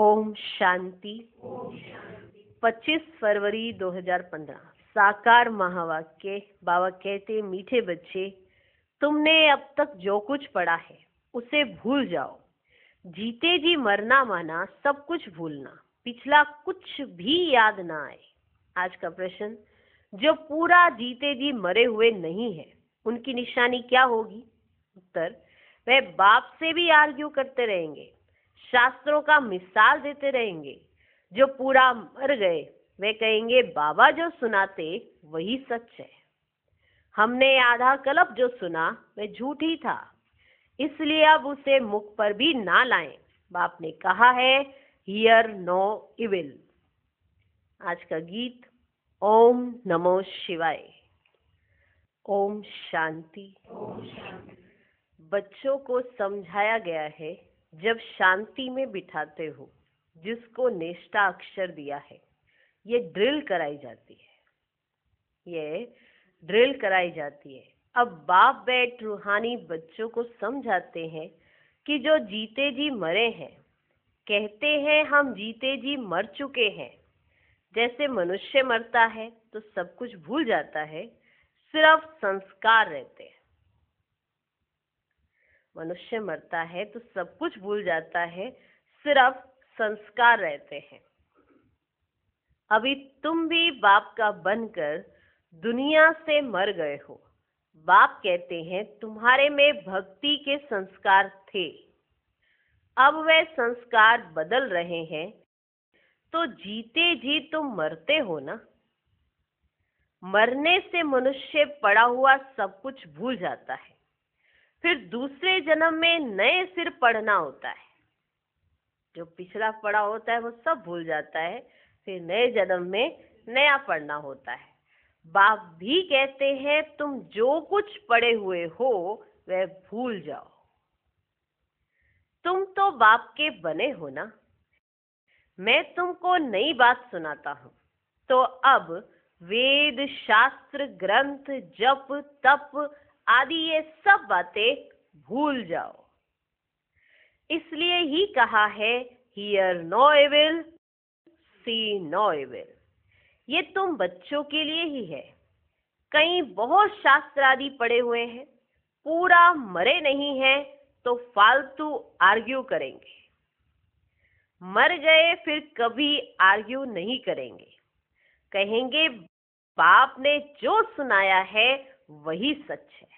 ओम शांति। 25 फरवरी 2015। साकार महावाक्य। बाबा कहते, मीठे बच्चे, तुमने अब तक जो कुछ पढ़ा है उसे भूल जाओ। जीते जी मरना माना सब कुछ भूलना, पिछला कुछ भी याद ना आए। आज का प्रश्न, जो पूरा जीते जी मरे हुए नहीं है उनकी निशानी क्या होगी? उत्तर, वह बाप से भी आर्ग्यू करते रहेंगे, शास्त्रों का मिसाल देते रहेंगे। जो पूरा मर गए वे कहेंगे, बाबा जो सुनाते वही सच है, हमने आधा कल्प जो सुना वह झूठ ही था, इसलिए अब उसे मुख पर भी ना लाएं। बाप ने कहा है, हियर नो इविल। आज का गीत, ओम नमो शिवाय। ओम शांति। बच्चों को समझाया गया है, जब शांति में बिठाते हो, जिसको निष्ठा अक्षर दिया है, ये ड्रिल कराई जाती है। अब बाप बैठ रूहानी बच्चों को समझाते हैं कि जो जीते जी मरे हैं, कहते हैं हम जीते जी मर चुके हैं। जैसे मनुष्य मरता है तो सब कुछ भूल जाता है, सिर्फ संस्कार रहते हैं। मनुष्य मरता है तो सब कुछ भूल जाता है, सिर्फ संस्कार रहते हैं। अभी तुम भी बाप का बनकर दुनिया से मर गए हो। बाप कहते हैं, तुम्हारे में भक्ति के संस्कार थे, अब वे संस्कार बदल रहे हैं, तो जीते जी तुम मरते हो ना। मरने से मनुष्य पड़ा हुआ सब कुछ भूल जाता है, फिर दूसरे जन्म में नए सिर पढ़ना होता है। जो पिछला पढ़ा होता है वो सब भूल जाता है, फिर नए जन्म में नया पढ़ना होता है। बाप भी कहते हैं, तुम जो कुछ पढ़े हुए हो वह भूल जाओ। तुम तो बाप के बने हो ना। मैं तुमको नई बात सुनाता हूँ, तो अब वेद, शास्त्र, ग्रंथ, जप, तप आदि ये सब बातें भूल जाओ। इसलिए ही कहा है, hear no evil, see no evil. ये तुम बच्चों के लिए ही है। कई बहुत शास्त्र आदि पढ़े हुए हैं, पूरा मरे नहीं हैं तो फालतू आर्ग्यू करेंगे। मर गए फिर कभी आर्ग्यू नहीं करेंगे, कहेंगे बाप ने जो सुनाया है वही सच है,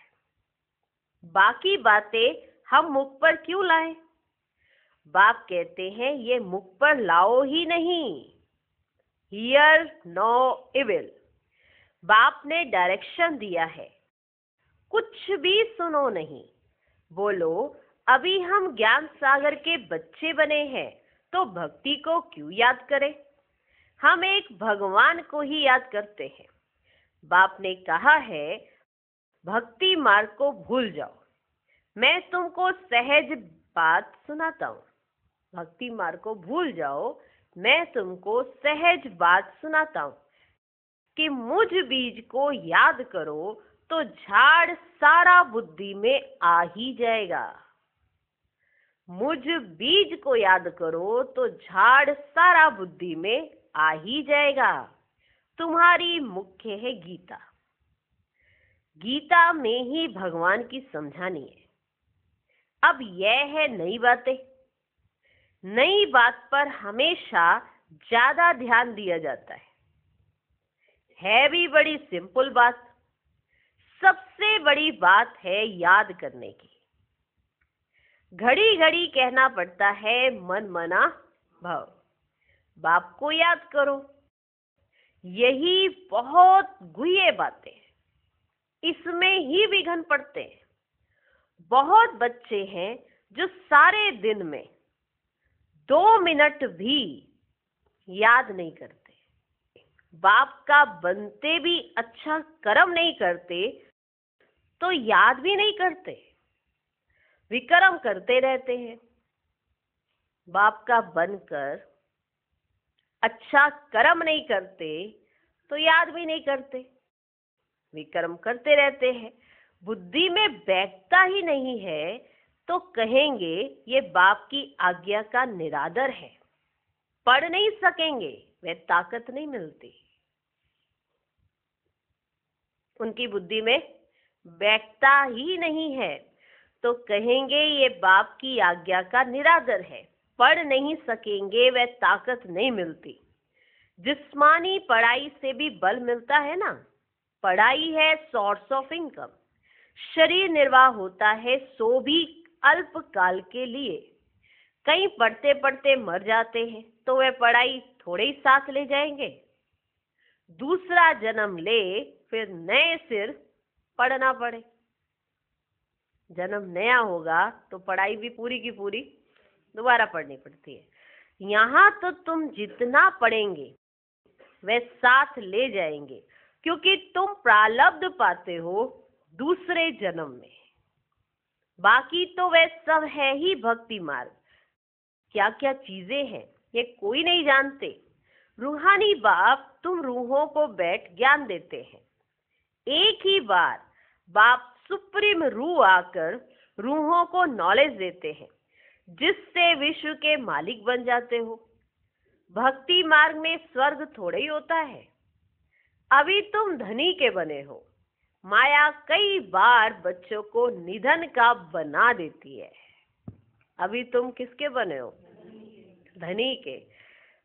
बाकी बातें हम मुख पर क्यों लाएं? बाप कहते हैं, ये मुख पर लाओ ही नहीं। Hear no evil. बाप ने डायरेक्शन दिया है, कुछ भी सुनो नहीं। बोलो, अभी हम ज्ञान सागर के बच्चे बने हैं तो भक्ति को क्यों याद करें? हम एक भगवान को ही याद करते हैं। बाप ने कहा है, भक्ति मार्ग को भूल जाओ। मैं तुमको सहज बात सुनाता हूँ। भक्ति मार्ग को भूल जाओ, मैं तुमको सहज बात सुनाता हूँ कि मुझ बीज को याद करो तो झाड़ सारा बुद्धि में आ ही जाएगा। मुझ बीज को याद करो तो झाड़ सारा बुद्धि में आ ही जाएगा। तुम्हारी मुख्य है गीता। गीता में ही भगवान की समझानी है। अब यह है नई बातें। नई बात पर हमेशा ज्यादा ध्यान दिया जाता है भी बड़ी सिंपल बात। सबसे बड़ी बात है याद करने की। घड़ी घड़ी कहना पड़ता है, मन मना भव। बाप को याद करो। यही बहुत गुह्य बातें हैं, इसमें ही विघ्न पड़ते हैं। बहुत बच्चे हैं जो सारे दिन में 2 मिनट भी याद नहीं करते। बाप का बनते भी अच्छा कर्म नहीं करते तो याद भी नहीं करते, विकर्म करते रहते हैं। बाप का बनकर अच्छा कर्म नहीं करते तो याद भी नहीं करते, विकर्म करते रहते हैं। बुद्धि में बैठता ही नहीं है तो कहेंगे ये बाप की आज्ञा का निरादर है। पढ़ नहीं सकेंगे, वह ताकत नहीं मिलती, उनकी बुद्धि में बैठता ही नहीं है, तो कहेंगे ये बाप की आज्ञा का निरादर है। पढ़ नहीं सकेंगे, वह ताकत नहीं मिलती। जिस्मानी पढ़ाई से भी बल मिलता है ना, पढ़ाई है सोर्स ऑफ इनकम, शरीर निर्वाह होता है, सो भी अल्प काल के लिए। कहीं पढ़ते पढ़ते मर जाते हैं तो वह पढ़ाई थोड़े ही साथ ले जाएंगे, दूसरा जन्म ले फिर नए सिर पढ़ना पड़े। जन्म नया होगा तो पढ़ाई भी पूरी की पूरी दोबारा पढ़नी पड़ती है। यहाँ तो तुम जितना पढ़ेंगे वह साथ ले जाएंगे, क्योंकि तुम प्रारब्ध पाते हो दूसरे जन्म में। बाकी तो वह सब है ही भक्ति मार्ग। क्या क्या चीजें हैं ये कोई नहीं जानते। रूहानी बाप तुम रूहों को बैठ ज्ञान देते हैं। एक ही बार बाप सुप्रीम रूह आकर रूहों को नॉलेज देते हैं, जिससे विश्व के मालिक बन जाते हो। भक्ति मार्ग में स्वर्ग थोड़ा ही होता है। अभी तुम धनी के बने हो, माया कई बार बच्चों को निधन का बना देती है। अभी तुम किसके बने हो? धनी के।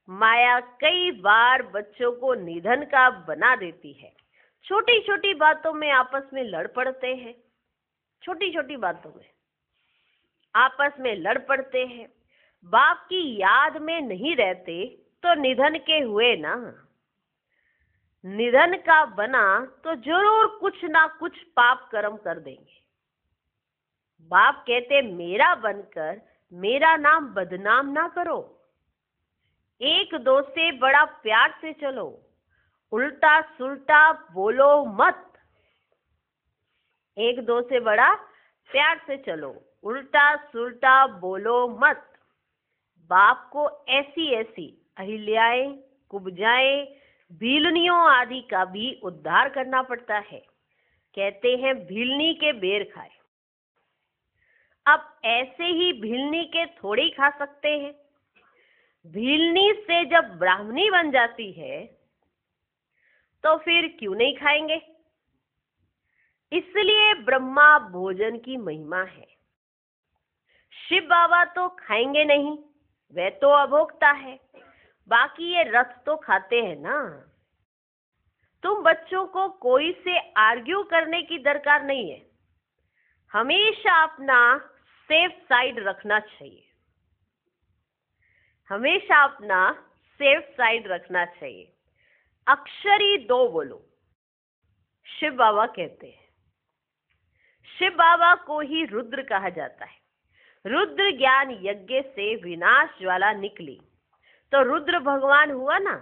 माया कई बार बच्चों को निधन का बना देती है। छोटी छोटी बातों में आपस में लड़ पड़ते हैं, छोटी छोटी बातों में आपस में लड़ पड़ते हैं। बाप की याद में नहीं रहते तो निधन के हुए ना। निधन का बना तो जरूर कुछ ना कुछ पाप कर्म कर देंगे। बाप कहते मेरा बनकर मेरा नाम बदनाम ना करो। एक दो से बड़ा प्यार से चलो, उल्टा सुल्टा बोलो मत। एक दो से बड़ा प्यार से चलो, उल्टा सुल्टा बोलो मत। बाप को ऐसी ऐसी अहिल्याएं, कुब्जाएं, भीलनियों आदि का भी उद्धार करना पड़ता है। कहते हैं भीलनी के बेर खाए। अब ऐसे ही भीलनी के थोड़े ही खा सकते हैं। भीलनी से जब ब्राह्मणी बन जाती है तो फिर क्यों नहीं खाएंगे? इसलिए ब्रह्मा भोजन की महिमा है। शिव बाबा तो खाएंगे नहीं, वह तो अभोक्ता है। बाकी ये रस तो खाते हैं ना। तुम बच्चों को कोई से आर्ग्यू करने की दरकार नहीं है। हमेशा अपना सेफ साइड रखना चाहिए। हमेशा अपना सेफ साइड रखना चाहिए। अक्षरी दो बोलो, शिव बाबा कहते हैं। शिव बाबा को ही रुद्र कहा जाता है। रुद्र ज्ञान यज्ञ से विनाश ज्वाला निकली तो रुद्र भगवान हुआ ना।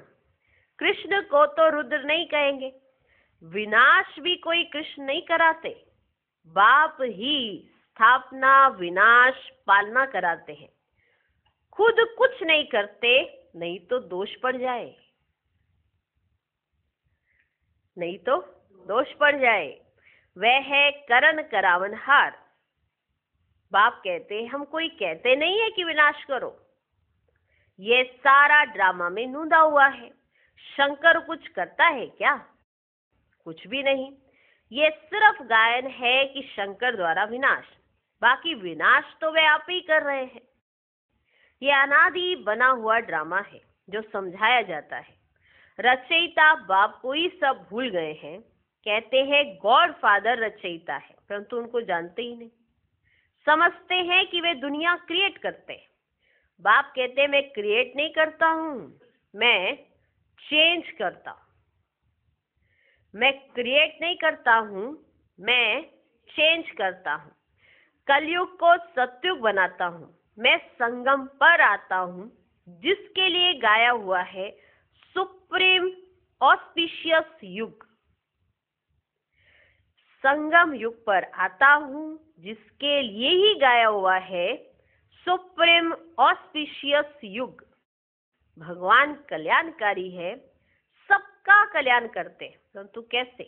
कृष्ण को तो रुद्र नहीं कहेंगे। विनाश भी कोई कृष्ण नहीं कराते, बाप ही स्थापना विनाश पालना कराते हैं। खुद कुछ नहीं करते, नहीं तो दोष पड़ जाए, नहीं तो दोष पड़ जाए। वह है करण करावनहार। बाप कहते हम कोई कहते नहीं है कि विनाश करो। ये सारा ड्रामा में नूंदा हुआ है। शंकर कुछ करता है क्या? कुछ भी नहीं। ये सिर्फ गायन है कि शंकर द्वारा विनाश, बाकी विनाश तो वे आप ही कर रहे हैं। ये अनादि बना हुआ ड्रामा है जो समझाया जाता है। रचयिता बाप को ही सब भूल गए हैं। कहते हैं गॉड फादर रचयिता है, परंतु उनको जानते ही नहीं। समझते हैं कि वे दुनिया क्रिएट करते हैं। बाप कहते हैं मैं क्रिएट नहीं करता हूं, मैं चेंज करता हूं। मैं क्रिएट नहीं करता हूं, मैं चेंज करता हूं। कलयुग को सतयुग बनाता हूं। मैं संगम पर आता हूं, जिसके लिए गाया हुआ है सुप्रीम ऑस्पिशियस युग। संगम युग पर आता हूं, जिसके लिए ही गाया हुआ है सुप्रीम ऑस्पिशियस युग। भगवान कल्याणकारी है, सबका कल्याण करते हैं, परंतु कैसे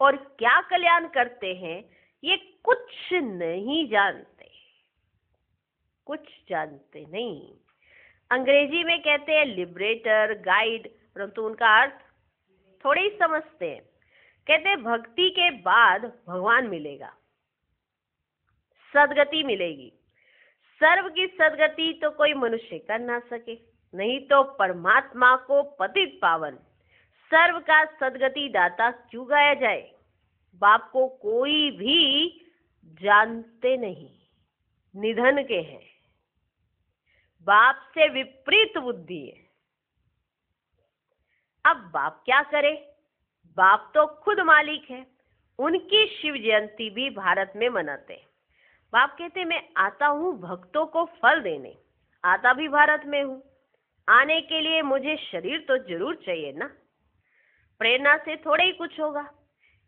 और क्या कल्याण करते हैं ये कुछ नहीं जानते, कुछ जानते नहीं। अंग्रेजी में कहते हैं लिबरेटर, गाइड, परंतु उनका अर्थ थोड़े ही समझते हैं। कहते हैं भक्ति के बाद भगवान मिलेगा, सदगति मिलेगी। सर्व की सदगति तो कोई मनुष्य कर ना सके, नहीं तो परमात्मा को पतित पावन सर्व का सदगति दाता क्यों गाया जाए। बाप को कोई भी जानते नहीं, निधन के हैं, बाप से विपरीत बुद्धि है। अब बाप क्या करे, बाप तो खुद मालिक है। उनकी शिव जयंती भी भारत में मनाते हैं। बाप कहते मैं आता हूँ भक्तों को फल देने, आता भी भारत में हूँ। आने के लिए मुझे शरीर तो जरूर चाहिए ना, प्रेरणा से थोड़ा ही कुछ होगा।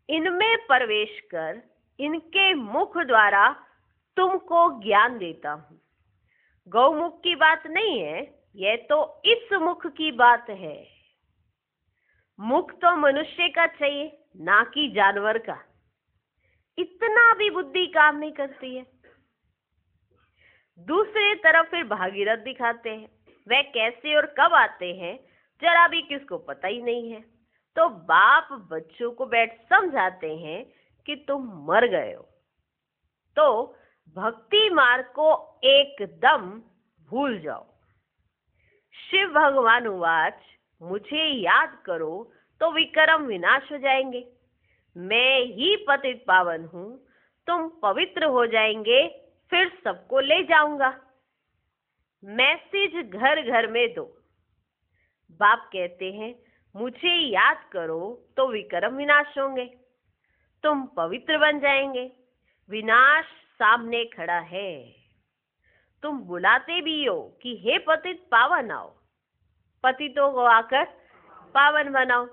इनमें प्रवेश कर इनके मुख द्वारा तुमको ज्ञान देता हूँ। गौमुख की बात नहीं है, यह तो इस मुख की बात है। मुख तो मनुष्य का चाहिए, ना कि जानवर का। इतना भी बुद्धि काम नहीं करती है। दूसरी तरफ फिर भागीरथ दिखाते हैं, वह कैसे और कब आते हैं जरा भी किसको पता ही नहीं है। तो बाप बच्चों को बैठ समझाते हैं कि तुम मर गए हो, तो भक्ति मार्ग को एकदम भूल जाओ। शिव भगवान उवाच, मुझे याद करो तो विक्रम विनाश हो जाएंगे। मैं ही पतित पावन हूँ, तुम पवित्र हो जाएंगे, फिर सबको ले जाऊंगा। मैसेज घर घर में दो। बाप कहते हैं मुझे याद करो तो विक्रम विनाश होंगे, तुम पवित्र बन जाएंगे। विनाश सामने खड़ा है, तुम बुलाते भी हो कि हे पतित पावन आओ, पतितों को आकर पावन बनाओ,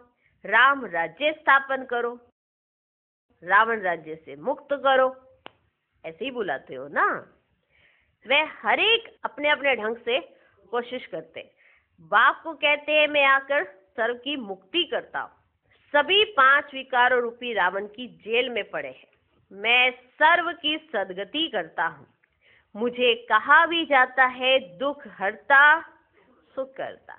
राम राज्य स्थापन करो, रावण राज्य से मुक्त करो, ऐसे ही बुलाते हो ना। वह हर एक अपने अपने ढंग से कोशिश करते। बाप को कहते हैं मैं आकर सर्व की मुक्ति करता हूँ। सभी 5 विकारों रूपी रावण की जेल में पड़े हैं। मैं सर्व की सदगति करता हूँ। मुझे कहा भी जाता है दुख हरता सुख करता।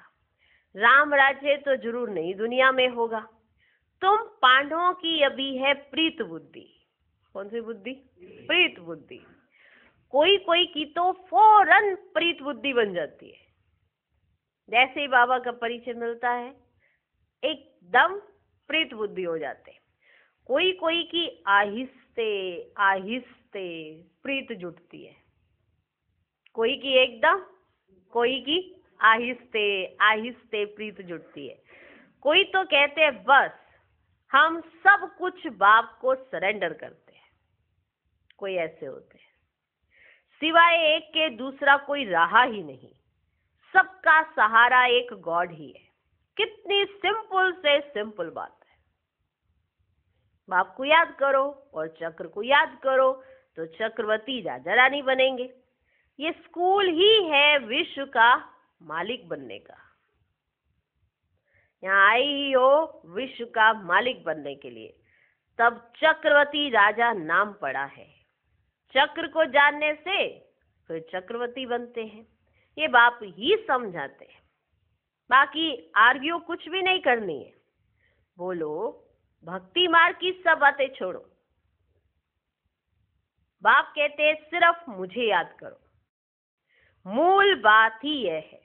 राम राज्य तो जरूर नई दुनिया में होगा। तुम पांडवों की अभी है प्रीत बुद्धि। कौन सी बुद्धि? प्रीत बुद्धि। कोई कोई की तो फौरन प्रीत बुद्धि बन जाती है। जैसे ही बाबा का परिचय मिलता है एकदम प्रीत बुद्धि हो जाते। कोई कोई की आहिस्ते आहिस्ते प्रीत जुटती है, कोई की एकदम, कोई की आहिस्ते आहिस्ते प्रीत जुटती है। कोई तो कहते हैं बस हम सब कुछ बाप को सरेंडर करते हैं। कोई ऐसे होते हैं, सिवाय एक के दूसरा कोई रहा ही नहीं, सबका सहारा एक गॉड ही है। कितनी सिंपल से सिंपल बात है। बाप को याद करो और चक्र को याद करो तो चक्रवर्ती राजा रानी बनेंगे। ये स्कूल ही है विश्व का मालिक बनने का। यहाँ आई ही हो विश्व का मालिक बनने के लिए, तब चक्रवर्ती राजा नाम पड़ा है। चक्र को जानने से फिर चक्रवर्ती बनते हैं। ये बाप ही समझाते हैं। बाकी आर्ग्यू कुछ भी नहीं करनी है। बोलो भक्ति मार्ग की सब बातें छोड़ो। बाप कहते हैं सिर्फ मुझे याद करो। मूल बात ही यह है,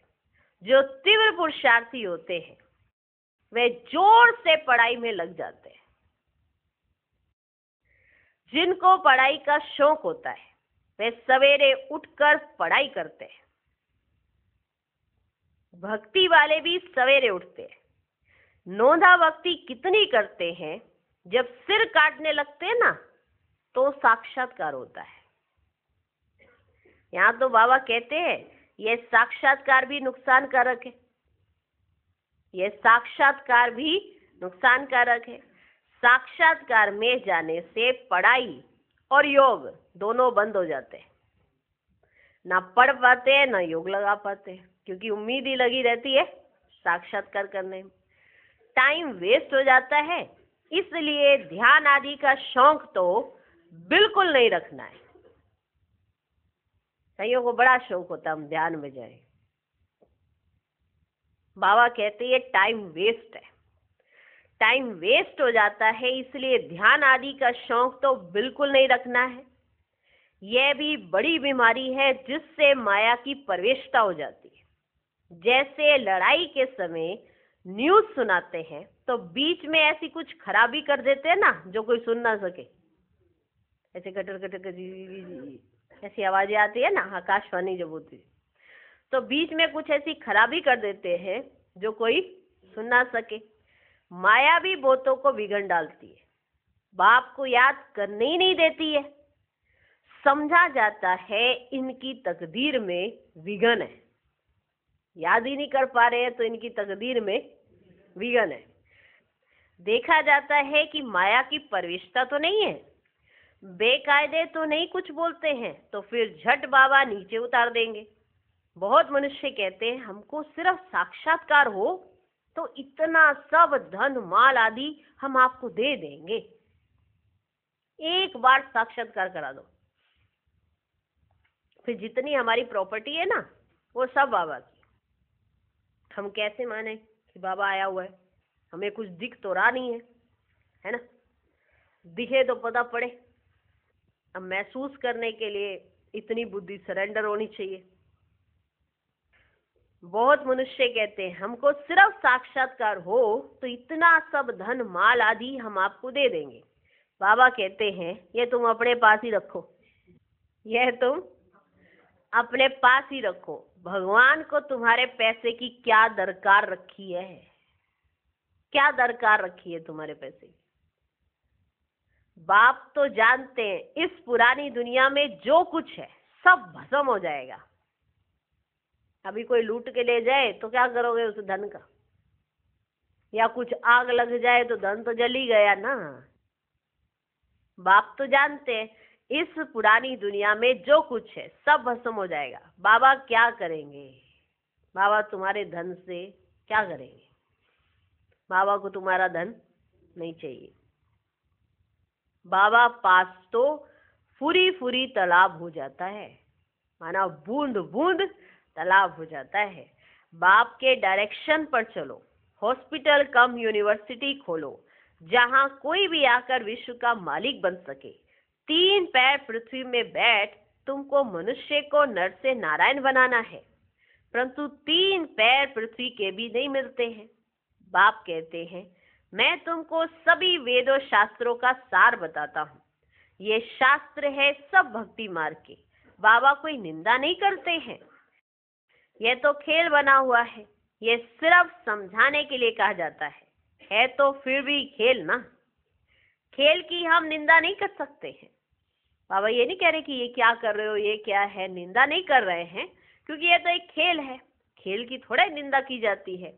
जो तीव्र पुरुषार्थी होते हैं वे जोर से पढ़ाई में लग जाते हैं। जिनको पढ़ाई का शौक होता है वे सवेरे उठकर पढ़ाई करते हैं। भक्ति वाले भी सवेरे उठते हैं। नौंधा भक्ति कितनी करते हैं, जब सिर काटने लगते हैं ना तो साक्षात्कार होता है। यहाँ तो बाबा कहते हैं यह साक्षात्कार भी नुकसानकारक है। यह साक्षात्कार भी नुकसानकारक है। साक्षात्कार में जाने से पढ़ाई और योग दोनों बंद हो जाते हैं। ना पढ़ पाते हैं ना योग लगा पाते हैं, क्योंकि उम्मीद ही लगी रहती है साक्षात्कार करने में। टाइम वेस्ट हो जाता है। इसलिए ध्यान आदि का शौक तो बिल्कुल नहीं रखना है। कईयों को बड़ा शौक होता है हम ध्यान में जाएं, बाबा कहते ये टाइम वेस्ट है, टाइम वेस्ट हो जाता है, इसलिए ध्यान आदि का शौक तो बिल्कुल नहीं रखना है। यह भी बड़ी बीमारी है जिससे माया की प्रवेशता हो जाती है। जैसे लड़ाई के समय न्यूज सुनाते हैं तो बीच में ऐसी कुछ खराबी कर देते हैं ना जो कोई सुन ना सके, ऐसे कटर कटर कटर ऐसी आवाजें आती है ना, आकाशवाणी जब होती है तो बीच में कुछ ऐसी खराबी कर देते हैं जो कोई सुन ना सके। माया भी बहुतों को बिगड़ डालती है, बाप को याद करने ही नहीं देती है। समझा जाता है इनकी तकदीर में विघन है, याद ही नहीं कर पा रहे हैं तो इनकी तकदीर में विघन है। देखा जाता है कि माया की प्रविष्टता तो नहीं है, बेकायदे तो नहीं कुछ बोलते हैं तो फिर झट बाबा नीचे उतार देंगे। बहुत मनुष्य कहते हैं हमको सिर्फ साक्षात्कार हो तो इतना सब धन माल आदि हम आपको दे देंगे, एक बार साक्षात्कार करा दो, फिर जितनी हमारी प्रॉपर्टी है ना वो सब बाबा की। हम कैसे माने कि बाबा आया हुआ है, हमें कुछ दिख तो रहा नहीं है ना, दिखे तो पता पड़े। अब महसूस करने के लिए इतनी बुद्धि सरेंडर होनी चाहिए। बहुत मनुष्य कहते हैं हमको सिर्फ साक्षात्कार हो तो इतना सब धन माल आदि हम आपको दे देंगे। बाबा कहते हैं ये तुम अपने पास ही रखो, यह तुम अपने पास ही रखो। भगवान को तुम्हारे पैसे की क्या दरकार रखी है, क्या दरकार रखी है तुम्हारे पैसे की। बाप तो जानते हैं इस पुरानी दुनिया में जो कुछ है सब भस्म हो जाएगा। अभी कोई लूट के ले जाए तो क्या करोगे उस धन का, या कुछ आग लग जाए तो धन तो जल ही गया ना। बाप तो जानते हैं इस पुरानी दुनिया में जो कुछ है सब भस्म हो जाएगा। बाबा क्या करेंगे, बाबा तुम्हारे धन से क्या करेंगे, बाबा को तुम्हारा धन नहीं चाहिए। बाबा पास तो फुरी फुरी तालाब हो जाता है, माना बूंद बूंद तालाब हो जाता है। बाप के डायरेक्शन पर चलो, हॉस्पिटल कम यूनिवर्सिटी खोलो जहां कोई भी आकर विश्व का मालिक बन सके। 3 पैर पृथ्वी में बैठ तुमको मनुष्य को नर से नारायण बनाना है, परंतु 3 पैर पृथ्वी के भी नहीं मिलते हैं। बाप कहते हैं मैं तुमको सभी वेदों शास्त्रों का सार बताता हूँ, ये शास्त्र है सब भक्ति मार्ग के। बाबा कोई निंदा नहीं करते हैं, यह तो खेल बना हुआ है, ये सिर्फ समझाने के लिए कहा जाता है तो फिर भी खेल ना, खेल की हम निंदा नहीं कर सकते हैं। बाबा ये नहीं कह रहे कि ये क्या कर रहे हो, ये क्या है, निंदा नहीं कर रहे हैं, क्योंकि ये तो एक खेल है, खेल की थोड़ा निंदा की जाती है।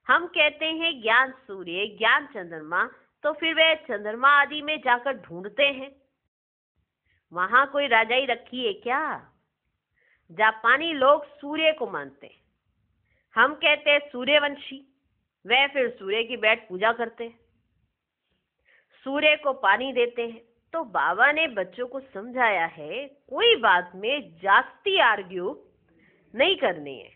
हम कहते हैं ज्ञान सूर्य ज्ञान चंद्रमा, तो फिर वे चंद्रमा आदि में जाकर ढूंढते हैं, वहां कोई राजाई रखी है क्या। जापानी लोग सूर्य को मानते हैं, हम कहते हैं सूर्यवंशी, वे फिर सूर्य की बैठ पूजा करते हैं, सूर्य को पानी देते हैं। तो बाबा ने बच्चों को समझाया है कोई बात में जास्ती आर्ग्यू नहीं करनी है,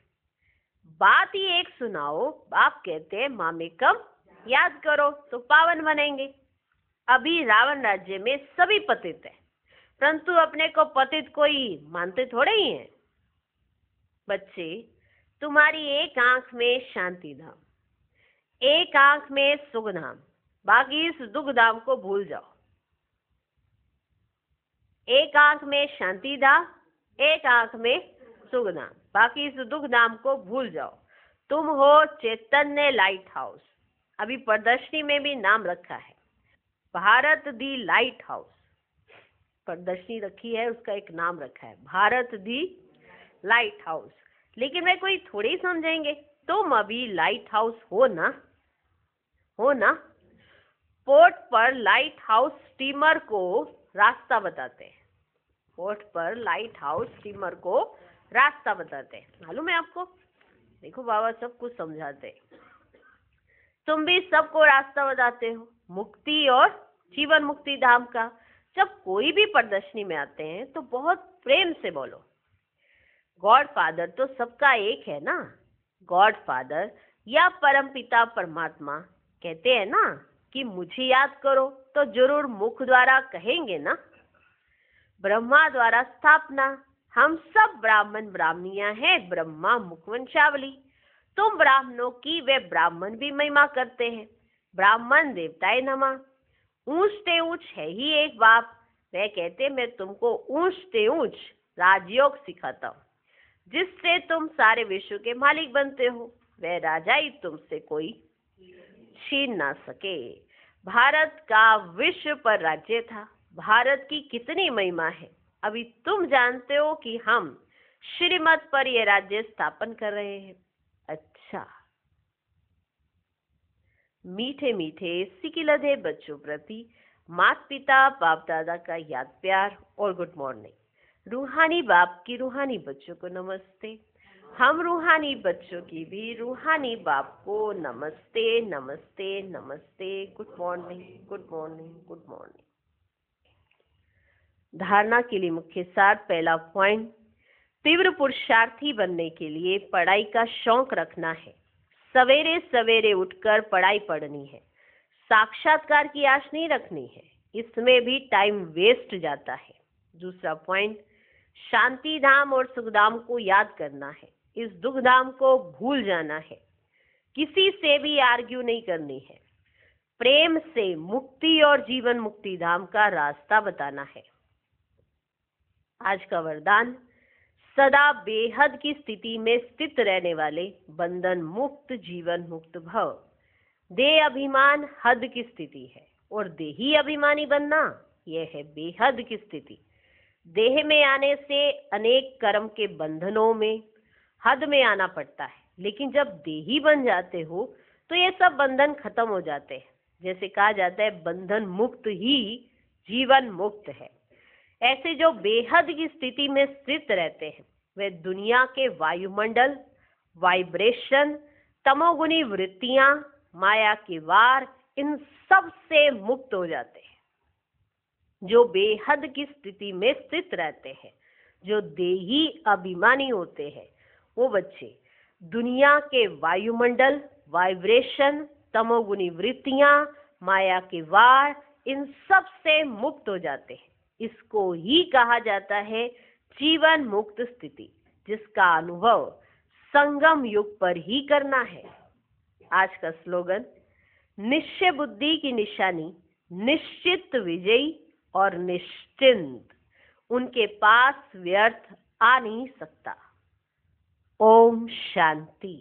बात ही एक सुनाओ। बाप कहते हैं मामेकम याद करो तो पावन बनेंगे। अभी रावण राज्य में सभी पतित है, परंतु अपने को पतित कोई मानते थोड़े ही हैं। बच्चे तुम्हारी एक आंख में शांति धाम, एक आंख में सुख धाम, बाकी इस दुख धाम को भूल जाओ। एक आंख में शांति धाम, एक आंख में सुख धाम, बाकी इस दुख धाम को भूल जाओ। तुम हो चैतन्य लाइट हाउस, अभी प्रदर्शनी में भी नाम रखा है भारत दी लाइट हाउस, प्रदर्शनी रखी है उसका एक नाम रखा है भारत दी लाइट हाउस। लेकिन वे कोई थोड़ी ही समझेंगे, तुम अभी लाइट हाउस हो ना, हो ना। पोर्ट पर लाइट हाउस स्टीमर को रास्ता बताते हैं, पोर्ट पर लाइट हाउस स्टीमर को रास्ता बताते हैं, मालूम है आपको। देखो बाबा सब कुछ समझाते हैं, तुम भी सबको रास्ता बताते हो मुक्ति और जीवन मुक्ति धाम का। जब कोई भी प्रदर्शनी में आते हैं तो बहुत प्रेम से बोलो, गॉड फादर तो सबका एक है ना, गॉड फादर या परमपिता परमात्मा कहते हैं ना कि मुझे याद करो, तो जरूर मुख द्वारा कहेंगे ना। ब्रह्मा द्वारा स्थापना, हम सब ब्राह्मण ब्राह्मणियां हैं ब्रह्मा मुखवंशावली। तुम ब्राह्मणों की वे ब्राह्मण भी महिमा करते हैं। ब्राह्मण देवताए नमः। ऊंच ते ऊंच है ही एक बाप, वह कहते मैं तुमको ऊंच ते ऊंच राजयोग सिखाता हूँ, जिससे तुम सारे विश्व के मालिक बनते हो। वह राजा ही तुमसे कोई छीन ना सके। भारत का विश्व पर राज्य था। भारत की कितनी महिमा है, अभी तुम जानते हो कि हम श्रीमत पर यह राज्य स्थापन कर रहे हैं। अच्छा, मीठे मीठे सिकिलधे बच्चों प्रति माता पिता बाप दादा का याद प्यार और गुड मॉर्निंग। रूहानी बाप की रूहानी बच्चों को नमस्ते। हम रूहानी बच्चों की भी रूहानी बाप को नमस्ते नमस्ते नमस्ते। Good morning good morning good morning. धारणा के लिए मुख्य सार। पहला पॉइंट, तीव्र पुरुषार्थी बनने के लिए पढ़ाई का शौक रखना है। सवेरे सवेरे उठकर पढ़ाई पढ़नी है। साक्षात्कार की आश नहीं रखनी है, इसमें भी टाइम वेस्ट जाता है। दूसरा पॉइंट, शांति धाम और सुखधाम को याद करना है। इस दुख धाम को भूल जाना है। किसी से भी आर्ग्यू नहीं करनी है। प्रेम से मुक्ति और जीवन मुक्ति धाम का रास्ता बताना है। आज का वरदान, सदा बेहद की स्थिति में स्थित रहने वाले बंधन मुक्त जीवन मुक्त भव। देह अभिमान हद की स्थिति है और देही अभिमानी बनना यह है बेहद की स्थिति। देह में आने से अनेक कर्म के बंधनों में हद में आना पड़ता है, लेकिन जब देही बन जाते हो तो ये सब बंधन खत्म हो जाते हैं। जैसे कहा जाता है बंधन मुक्त ही जीवन मुक्त है। ऐसे जो बेहद की स्थिति में स्थित रहते हैं वे दुनिया के वायुमंडल, वाइब्रेशन, तमोगुनी वृत्तियां, माया के वार, इन सब से मुक्त हो जाते हैं। जो बेहद की स्थिति में स्थित रहते हैं, जो देही अभिमानी होते हैं, वो बच्चे दुनिया के वायुमंडल, वाइब्रेशन, तमोगुनी वृत्तियां, माया के वार, इन सब से मुक्त हो जाते हैं। इसको ही कहा जाता है जीवन मुक्त स्थिति, जिसका अनुभव संगम युग पर ही करना है। आज का स्लोगन, निश्चय बुद्धि की निशानी निश्चित विजयी और निश्चिंत, उनके पास व्यर्थ आ नहीं सकता। ओम शांति।